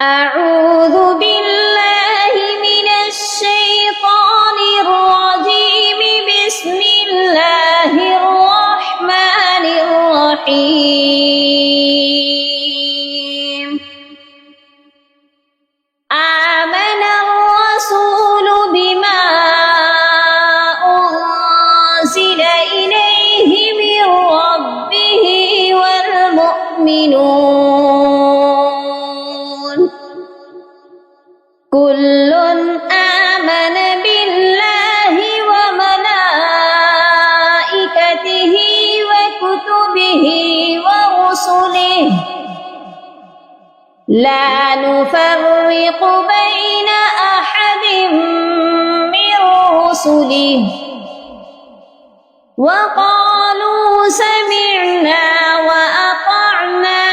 أعوذ بالله من الشيطان الرجيم. بسم الله الرحمن الرحيم. آمن الرسول بما أنزل إليه من ربه والمؤمنون كل آمن بالله وملائكته وكتبه ورسله لا نفرق بين أحد من رسله وقالوا سمعنا وأطعنا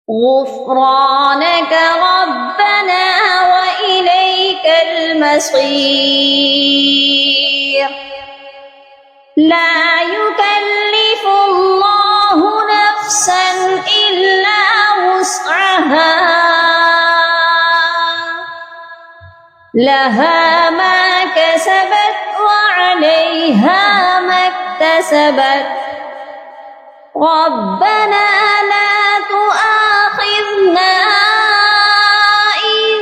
غفرانك ربنا وإليك المصير. لا يكلف الله نفسا إلا وسعها لها ما كسبت وعليها ما اكتسبت. ربنا لا تؤاخذنا إن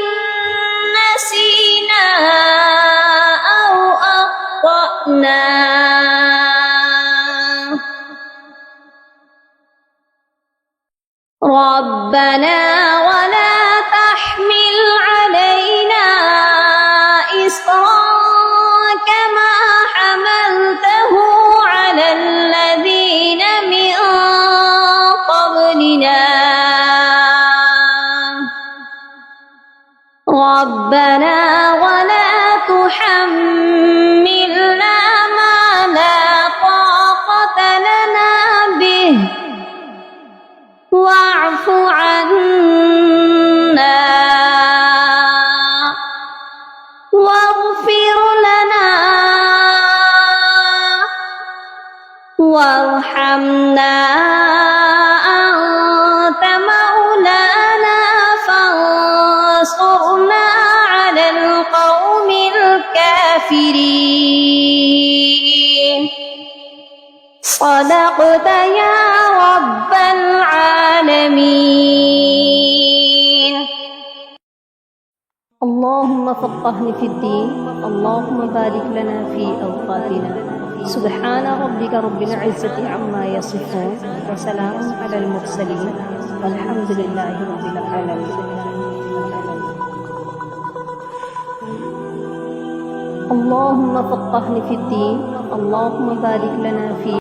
نسينا أو أخطأنا. ربنا ولا تحمل علينا إصرا كما حملته على الذين من قبلنا. ربنا ولا تحملنا ما لا طاقة لنا به واعف عنا واغفر لنا وارحمنا أنت مولانا فانصرنا على القوم الكافرين. صدقت يا رب العالمين. اللهم فقهنا في الدين. اللهم بارك لنا في أوقاتنا. سبحان ربك رب العزة عما يصفون وسلام على المرسلين والحمد لله رب العالمين. اللهم فقهنا في الدين. اللهم بارك لنا في